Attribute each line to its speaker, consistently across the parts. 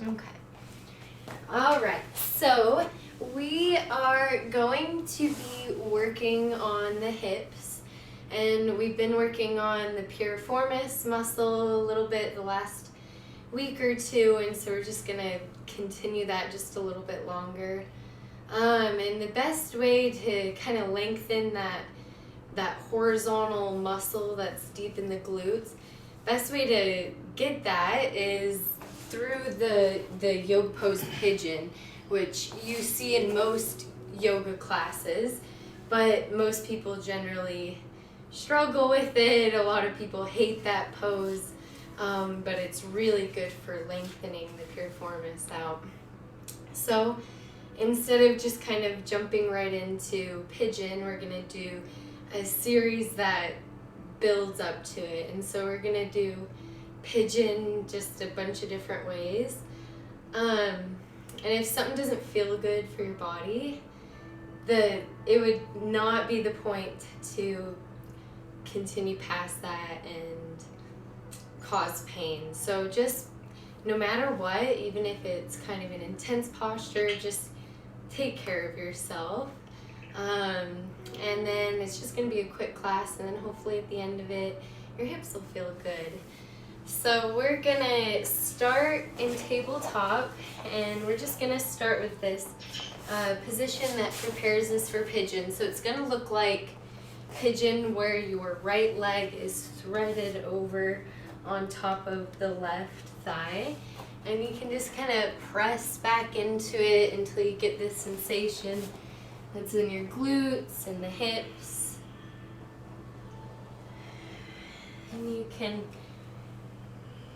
Speaker 1: Okay. All right, so we are going to be working on the hips, and we've been working on the piriformis muscle a little bit the last week or two, and so we're just gonna continue that just a little bit longer. And the best way to kind of lengthen that horizontal muscle that's deep in the glutes, best way to get that is through the yoga pose pigeon, which you see in most yoga classes, but most people generally struggle with it. A lot of people hate that pose, but it's really good for lengthening the piriformis out. So instead of just kind of jumping right into pigeon, we're going to do a series that builds up to it. And so we're going to do pigeon just a bunch of different ways. And if something doesn't feel good for your body, it would not be the point to continue past that and cause pain. So just no matter what, even if it's kind of an intense posture, just take care of yourself. And then it's just going to be a quick class, and then hopefully at the end of it, your hips will feel good. So we're going to start in tabletop, and we're just going to start with this position that prepares us for pigeon. So it's going to look like pigeon where your right leg is threaded over on top of the left thigh. And you can just kind of press back into it until you get this sensation that's in your glutes and the hips. And you can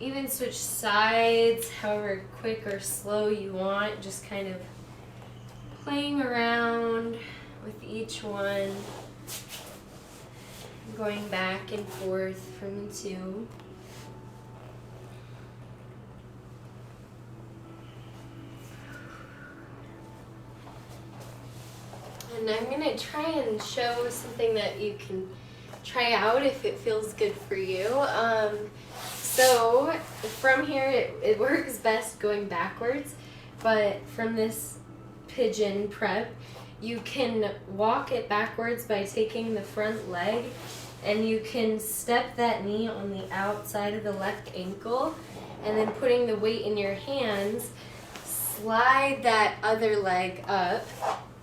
Speaker 1: even switch sides however quick or slow you want, just kind of playing around with each one, going back and forth from the two. And I'm going to try and show something that you can try out if it feels good for you. So from here, it works best going backwards, but from this pigeon prep, you can walk it backwards by taking the front leg, and you can step that knee on the outside of the left ankle, and then putting the weight in your hands, slide that other leg up,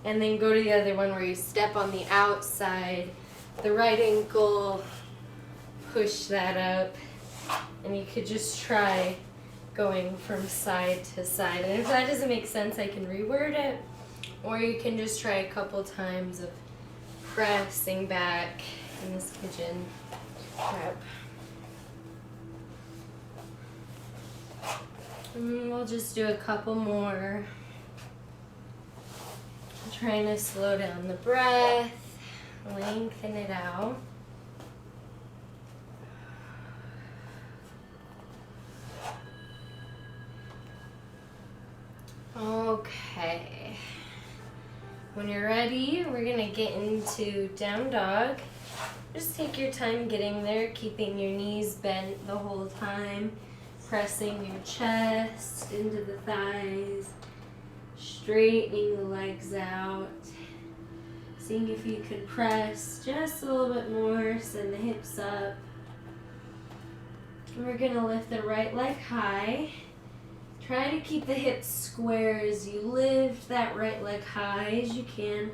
Speaker 1: and then go to the other one where you step on the outside, the right ankle, push that up, and you could just try going from side to side. And if that doesn't make sense, I can reword it, or you can just try a couple times of pressing back in this pigeon prep. And we'll just do a couple more. Trying to slow down the breath, lengthen it out. Okay. When you're ready, we're going to get into down dog. Just take your time getting there, keeping your knees bent the whole time, pressing your chest into the thighs, straightening the legs out, seeing if you could press just a little bit more, send the hips up. And we're going to lift the right leg high. Try to keep the hips square as you lift that right leg high as you can.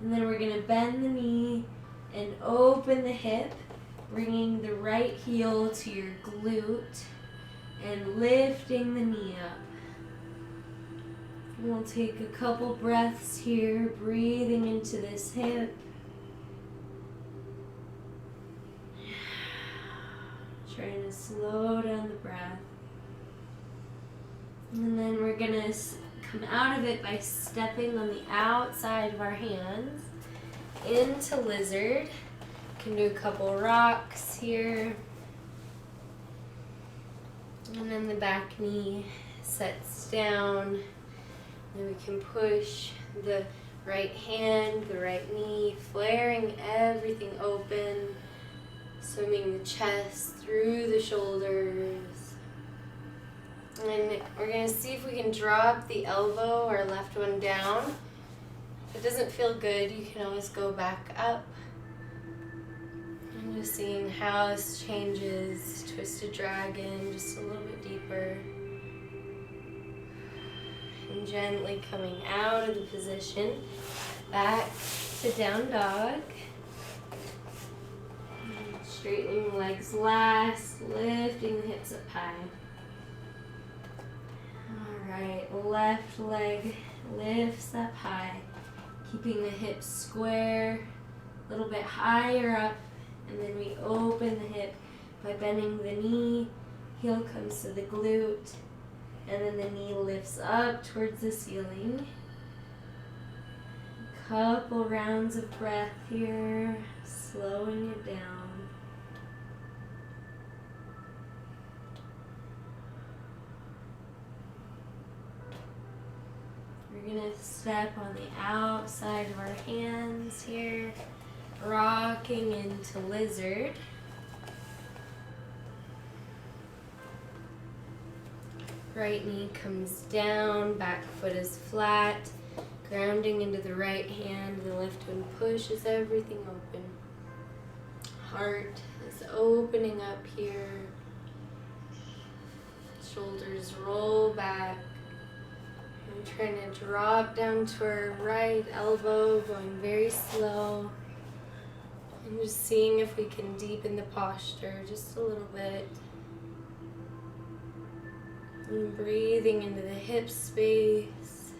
Speaker 1: And then we're going to bend the knee and open the hip, bringing the right heel to your glute and lifting the knee up. We'll take a couple breaths here, breathing into this hip. Trying to slow down the breath. And then we're going to come out of it by stepping on the outside of our hands into lizard. Can do a couple rocks here. And then the back knee sets down. Then we can push the right hand, the right knee, flaring everything open, swimming the chest through the shoulders. And we're going to see if we can drop the elbow, our left one, down. If it doesn't feel good, you can always go back up. And just seeing how this changes. Twisted dragon, just a little bit deeper. And gently coming out of the position. Back to down dog. And straightening the legs last, lifting the hips up high. Alright, left leg lifts up high, keeping the hips square, a little bit higher up, and then we open the hip by bending the knee, heel comes to the glute, and then the knee lifts up towards the ceiling. Couple rounds of breath here, slowing it down. We're going to step on the outside of our hands here, rocking into lizard. Right knee comes down, back foot is flat, grounding into the right hand, the left one pushes everything open. Heart is opening up here. Shoulders roll back. I'm trying to drop down to our right elbow, going very slow. And just seeing if we can deepen the posture just a little bit. And breathing into the hip space.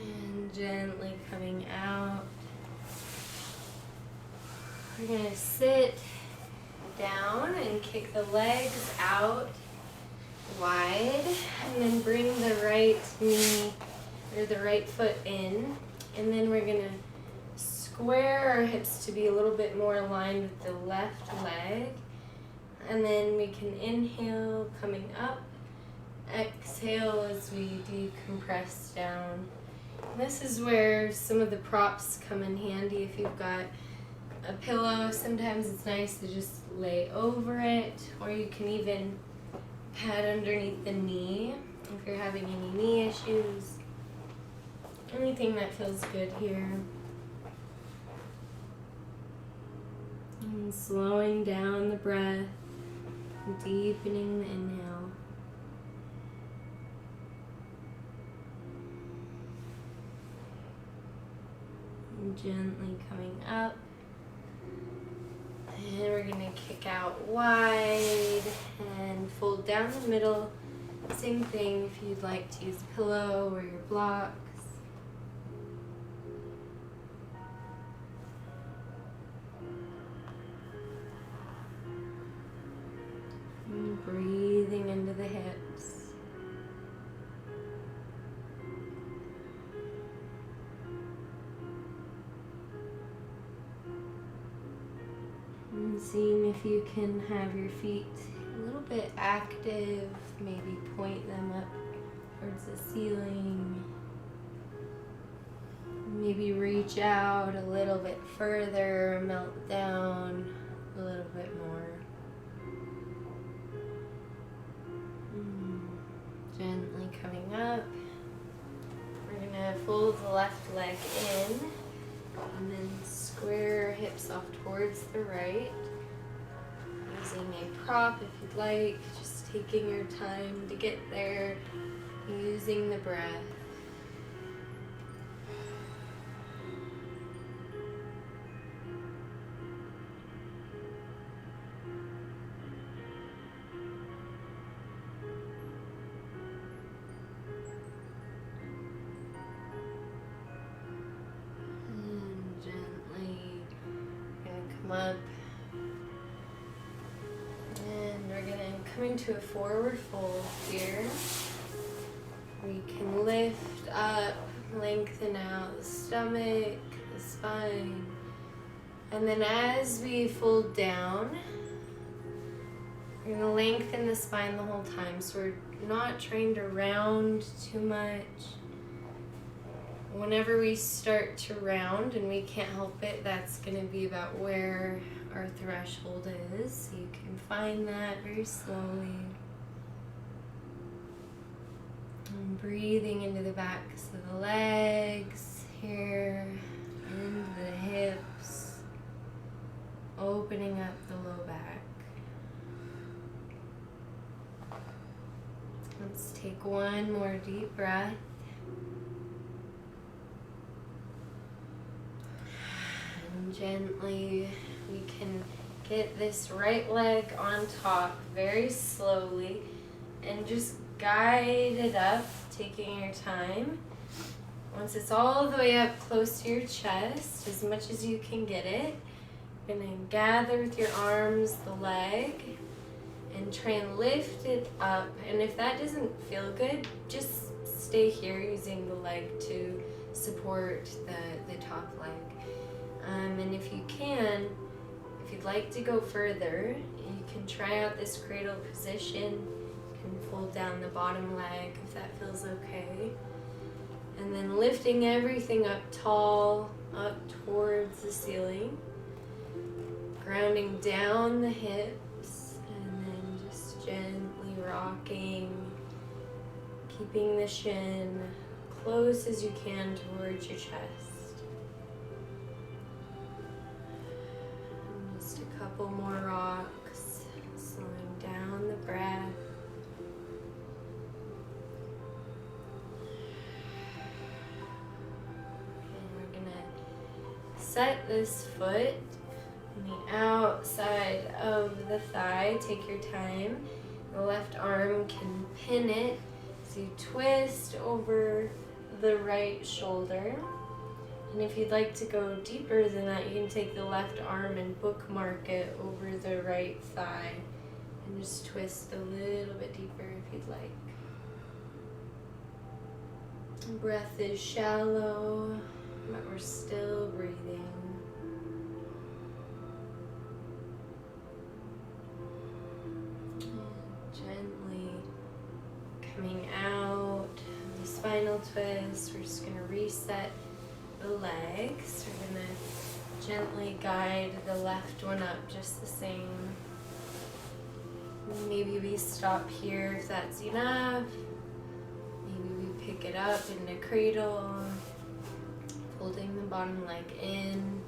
Speaker 1: And gently coming out. We're going to sit down and kick the legs out wide, and then bring the right knee or the right foot in, and then we're going to square our hips to be a little bit more aligned with the left leg, and then we can inhale coming up, exhale as we decompress down. And this is where some of the props come in handy. If you've got a pillow, sometimes it's nice to just lay over it, or you can even pad underneath the knee if you're having any knee issues. Anything that feels good here. And slowing down the breath, deepening the inhale. And gently coming up. And we're going to kick out wide and fold down the middle. Same thing if you'd like to use a pillow or your blocks. And breathing into the hips. And seeing if you can have your feet a little bit active, maybe point them up towards the ceiling. Maybe reach out a little bit further, melt down a little bit more. Gently coming up. We're going to fold the left leg in and then square our hips off towards the right. Using a prop if you'd like, just taking your time to get there, using the breath. And gently gonna come up. And we're going to come into a forward fold here. We can lift up, lengthen out the stomach, the spine. And then as we fold down, we're going to lengthen the spine the whole time. So we're not trying to round too much. Whenever we start to round and we can't help it, that's going to be about where our threshold is. You can find that very slowly. And breathing into the backs of the legs here, into the hips, opening up the low back. Let's take one more deep breath. And gently, we can get this right leg on top very slowly and just guide it up, taking your time. Once it's all the way up close to your chest, as much as you can get it, you're going to gather with your arms the leg and try and lift it up. And if that doesn't feel good, just stay here using the leg to support the top leg. And if you can, if you'd like to go further, you can try out this cradle position. You can fold down the bottom leg if that feels okay. And then lifting everything up tall, up towards the ceiling. Grounding down the hips, and then just gently rocking, keeping the shin close as you can towards your chest. And just a couple more rocks, slowing down the breath. And we're gonna set this foot on the outside of the thigh. Take your time. The left arm can pin it as you twist over the right shoulder. And if you'd like to go deeper than that, you can take the left arm and bookmark it over the right thigh and just twist a little bit deeper if you'd like. Breath is shallow, but we're still breathing. Gently coming out of the spinal twist. We're just going to reset the legs. We're going to gently guide the left one up just the same. Maybe we stop here if that's enough. Maybe we pick it up in a cradle, folding the bottom leg in,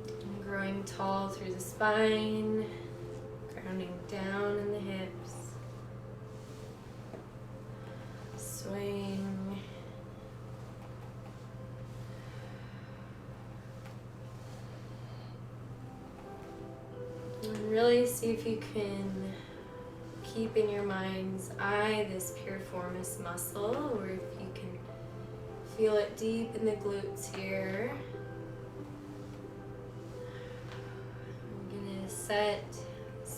Speaker 1: and growing tall through the spine. Grounding down in the hips, swing, and really see if you can keep in your mind's eye this piriformis muscle, or if you can feel it deep in the glutes here. I'm gonna set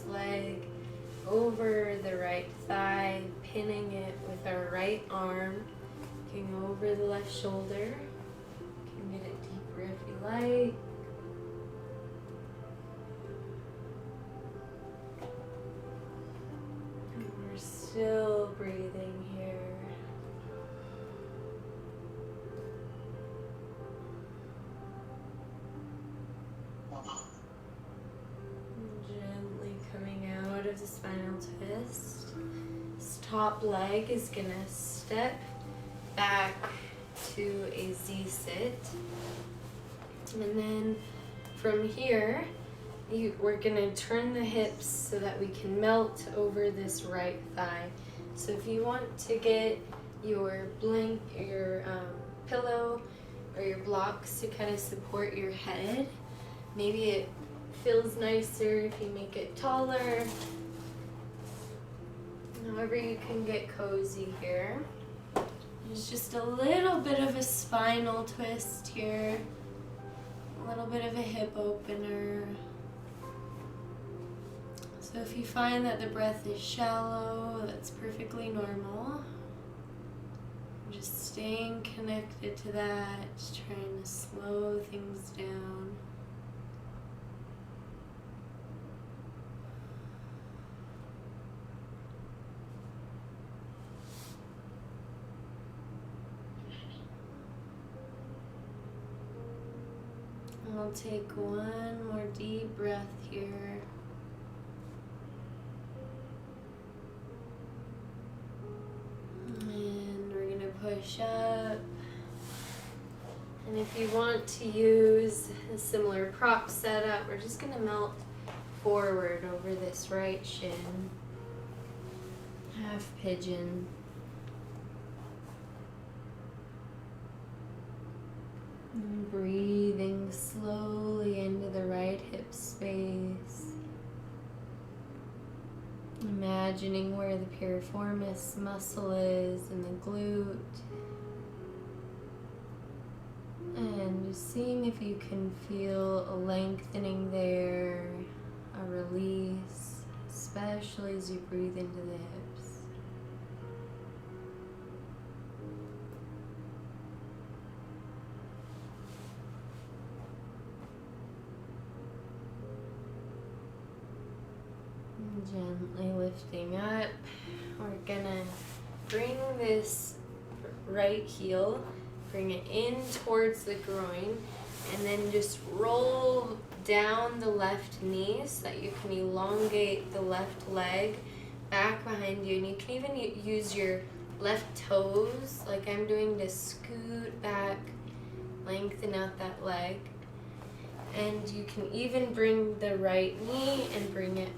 Speaker 1: leg over the right thigh, pinning it with our right arm, looking over the left shoulder. You can get it deeper if you like. And we're still breathing here. Of the spinal twist. This top leg is gonna step back to a Z-sit, and then from here we're gonna turn the hips so that we can melt over this right thigh. So if you want to get your pillow or your blocks to kind of support your head, maybe it feels nicer if you make it taller. However you can get cozy here. There's just a little bit of a spinal twist here, a little bit of a hip opener. So if you find that the breath is shallow, that's perfectly normal. Just staying connected to that, just trying to slow things down. we'll take one more deep breath here. And we're going to push up. And if you want to use a similar prop setup, we're just going to melt forward over this right shin. Half pigeon. And breathing slowly into the right hip space. Imagining where the piriformis muscle is in the glute. And just seeing if you can feel a lengthening there, a release, especially as you breathe into the hips. Gently lifting up, we're gonna bring this right heel, bring it in towards the groin, and then just roll down the left knee so that you can elongate the left leg back behind you. And you can even use your left toes, like I'm doing, to scoot back, lengthen out that leg. And you can even bring the right knee and bring it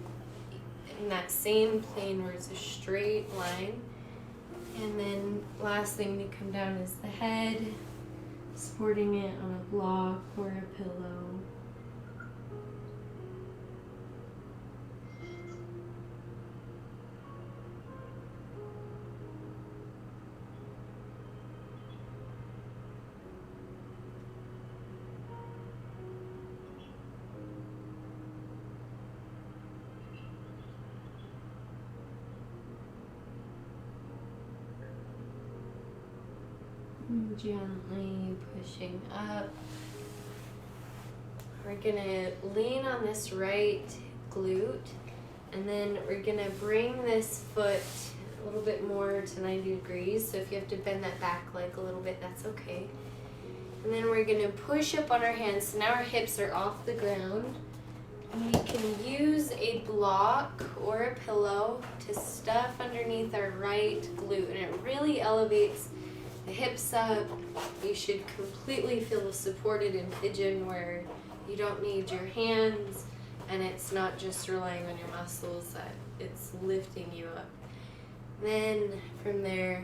Speaker 1: in that same plane where it's a straight line. And then last thing to come down is the head, supporting it on a block or a pillow. Gently pushing up. We're gonna lean on this right glute, and then we're gonna bring this foot a little bit more to 90 degrees. So if you have to bend that back leg a little bit, that's okay. And then we're gonna push up on our hands. So now our hips are off the ground. And we can use a block or a pillow to stuff underneath our right glute, and it really elevates the hips up. You should completely feel supported in pigeon, where you don't need your hands and it's not just relying on your muscles, that it's lifting you up. Then from there,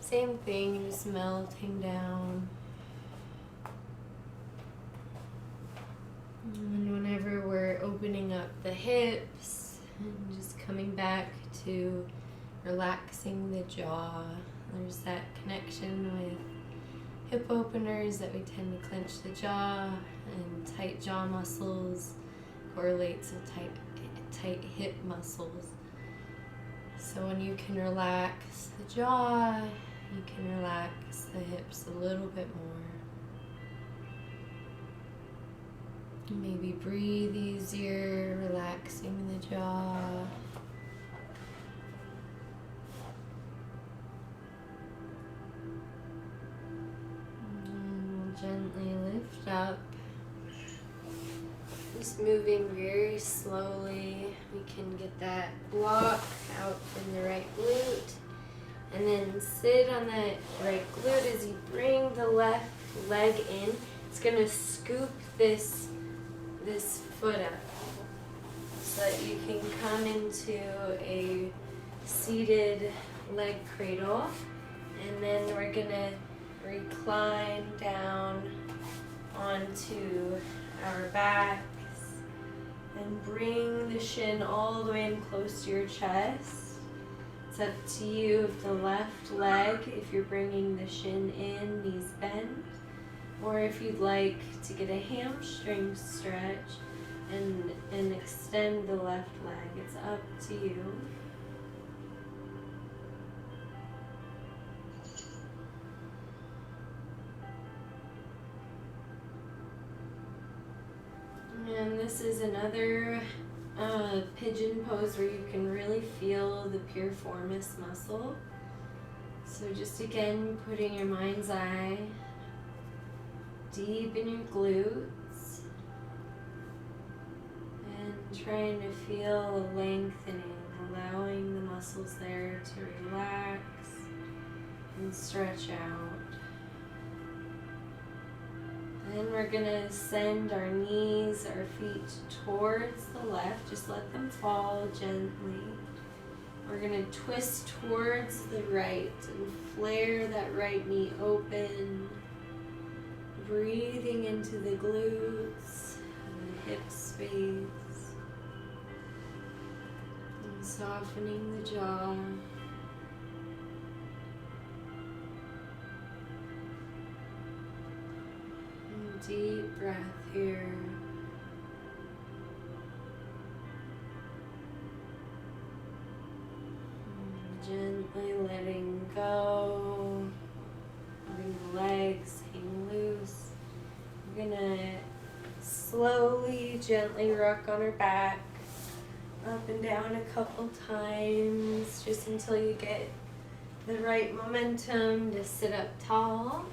Speaker 1: same thing, just melting down. And whenever we're opening up the hips and just coming back to relaxing the jaw, there's that connection with hip openers that we tend to clench the jaw, and tight jaw muscles correlates with tight hip muscles. So when you can relax the jaw, you can relax the hips a little bit more. Maybe breathe easier, relaxing the jaw. Gently lift up, just moving very slowly. We can get that block out from the right glute, and then sit on that right glute as you bring the left leg in. It's gonna scoop this foot up so that you can come into a seated leg cradle, and then we're gonna recline down onto our backs and bring the shin all the way in close to your chest. It's up to you if the left leg, if you're bringing the shin in, knees bent, or if you'd like to get a hamstring stretch and extend the left leg. It's up to you. And this is another pigeon pose where you can really feel the piriformis muscle. So just again, putting your mind's eye deep in your glutes, Trying to feel a lengthening, allowing the muscles there to relax and stretch out. Then we're going to send our knees, our feet towards the left. Just let them fall gently. We're going to twist towards the right and flare that right knee open. Breathing into the glutes and the hip space. And softening the jaw. And deep breath here. And gently letting go. Letting the legs hang loose. We're gonna slowly, gently rock on our back, up and down a couple times, just until you get the right momentum to sit up tall.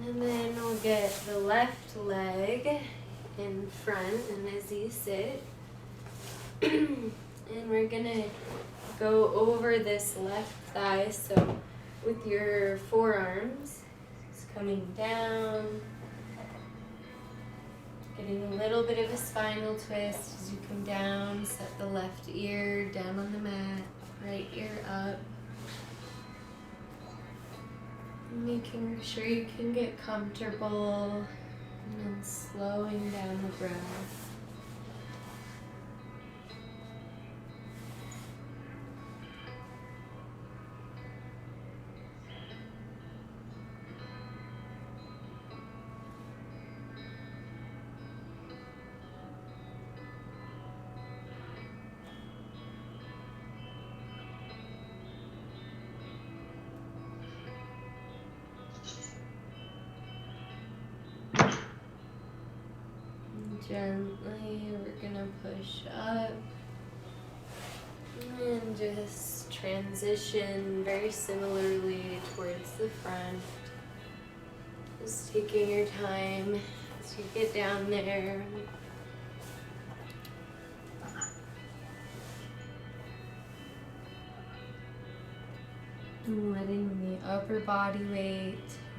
Speaker 1: And then we'll get the left leg in front, and as you sit, and we're gonna go over this left thigh, so with your forearms, it's coming down, getting a little bit of a spinal twist as you come down. Set the left ear down on the mat, right ear up. Making sure you can get comfortable, and then slowing down the breath. Gently, we're gonna push up and just transition very similarly towards the front. Just taking your time as you get down there. And letting the upper body weight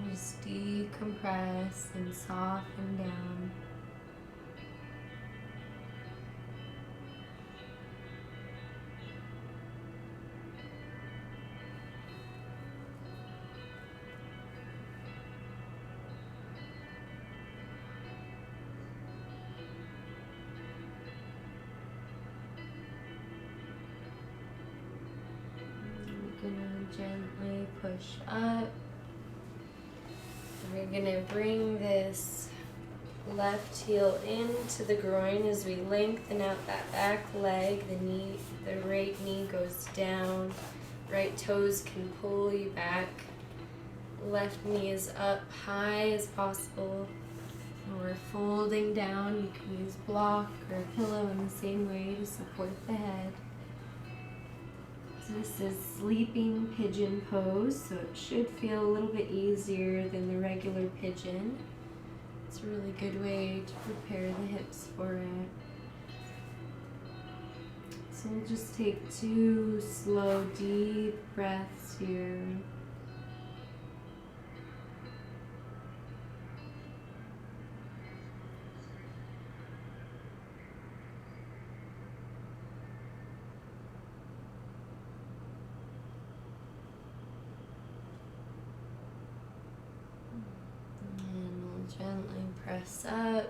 Speaker 1: just decompress and soften down. Gonna gently push up. We're gonna bring this left heel into the groin as we lengthen out that back leg. The right knee goes down. Right toes can pull you back. Left knee is up high as possible. And we're folding down. You can use block or a pillow in the same way to support the head. This is sleeping pigeon pose, so it should feel a little bit easier than the regular pigeon. It's a really good way to prepare the hips for it. So we'll just take 2 slow, deep breaths here. Gently press up,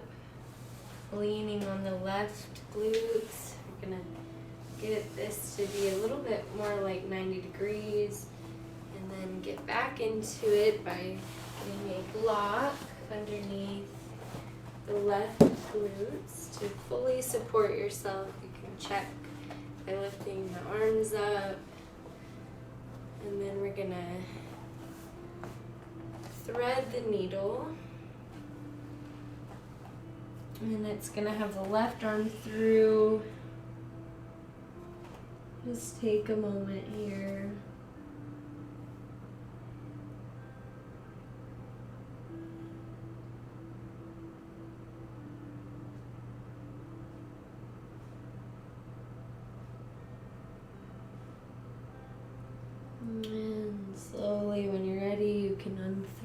Speaker 1: leaning on the left glutes. We're gonna get this to be a little bit more like 90 degrees, and then get back into it by getting a block underneath the left glutes to fully support yourself. You can check by lifting the arms up, and then we're gonna thread the needle. And it's gonna have the left arm through. Just take a moment here.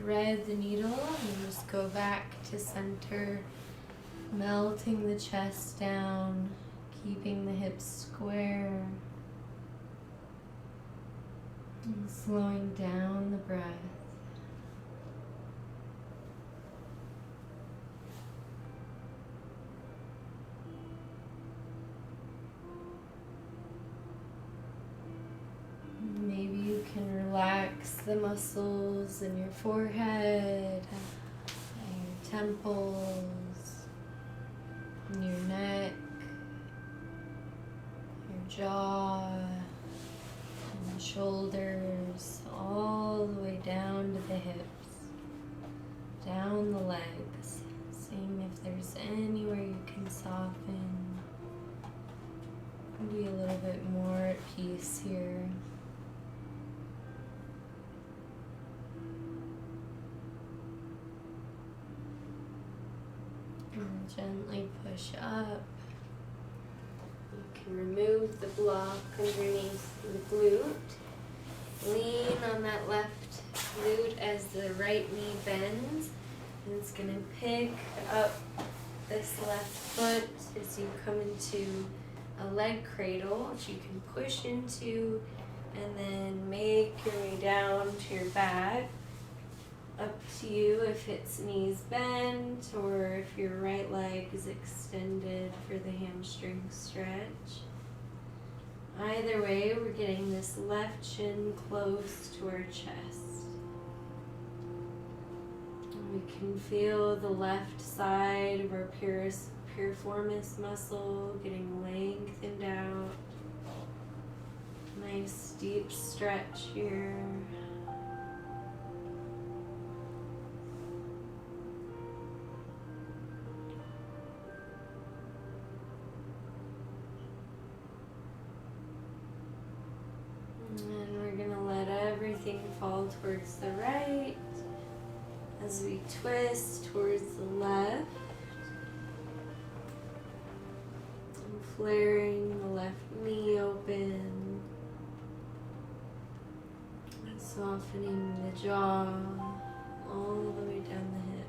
Speaker 1: thread the needle and just go back to center, melting the chest down, keeping the hips square, and slowing down the breath. Maybe you can relax the muscles in your forehead, and your temples, and your neck, your jaw, and the shoulders, all the way down to the hips, down the legs, seeing if there's anywhere you can soften. Be a little bit more at peace here. And gently push up. You can remove the block underneath the glute. Lean on that left glute as the right knee bends. And it's going to pick up this left foot as you come into a leg cradle, which you can push into and then make your way down to your back. Up to you if it's knees bent or if your right leg is extended for the hamstring stretch. Either way, we're getting this left shin close to our chest. And we can feel the left side of our piriformis muscle getting lengthened out. Nice deep stretch here. And we're going to let everything fall towards the right as we twist towards the left. And flaring the left knee open. And softening the jaw all the way down the hips.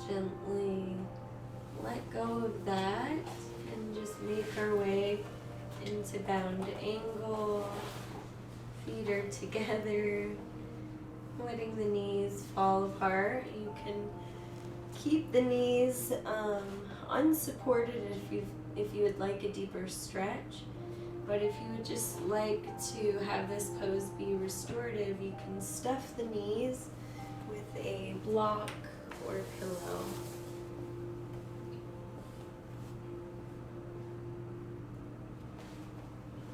Speaker 1: Gently let go of that and just make our way into bound angle. Feet are together, letting the knees fall apart. You can keep the knees unsupported if you would like a deeper stretch. But if you would just like to have this pose be restorative, you can stuff the knees with a block or pillow.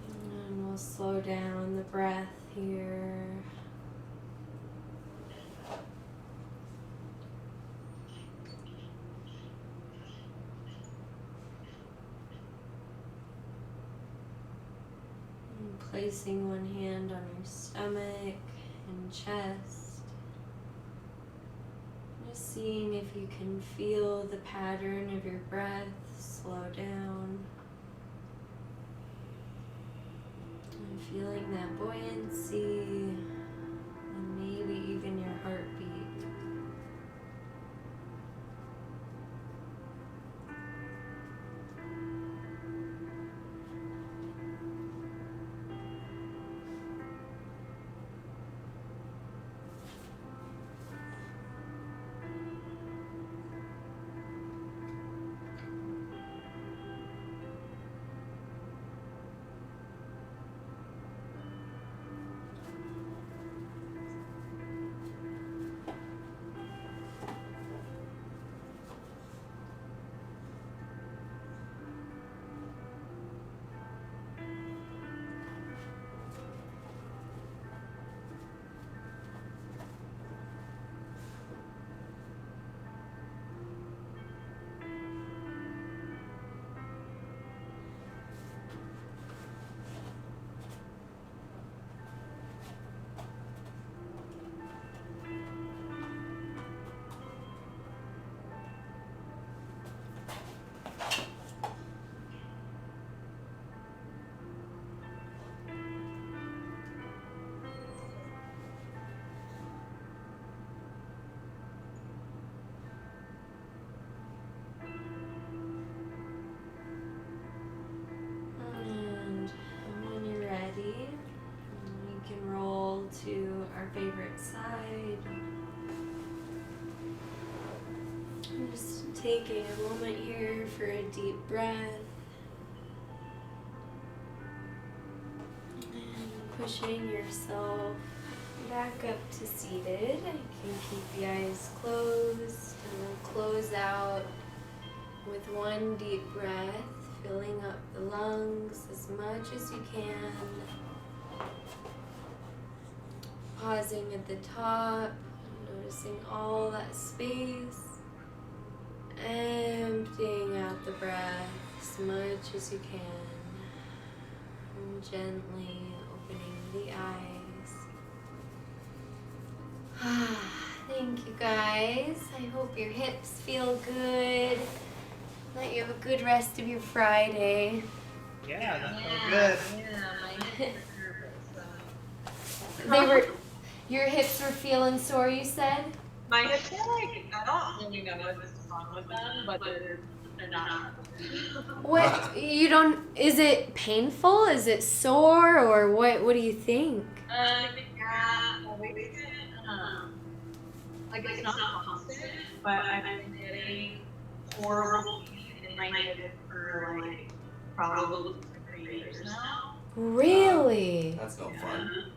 Speaker 1: And we'll slow down the breath here. And placing one hand on your stomach and chest. Seeing if you can feel the pattern of your breath slow down. And feeling that buoyancy and maybe even your heartbeat. Just taking a moment here for a deep breath. And pushing yourself back up to seated. You can keep the eyes closed and we'll close out with one deep breath, filling up the lungs as much as you can. Pausing at the top, noticing all that space. Emptying out the breath as much as you can. And gently opening the eyes. Thank you guys. I hope your hips feel good. That you have a good rest of your Friday.
Speaker 2: Yeah, that felt good.
Speaker 3: Yeah, my hips are nervous.
Speaker 1: They were, your hips were feeling sore, you said?
Speaker 3: My hips are like, I don't really know what's wrong with them, but they're not.
Speaker 1: What, you don't, is it painful? Is it sore? Or what do you think?
Speaker 3: Yeah, like it's not constant, but I've been getting horrible pain in my hip for like probably 3 years now.
Speaker 1: Really?
Speaker 4: That's no fun.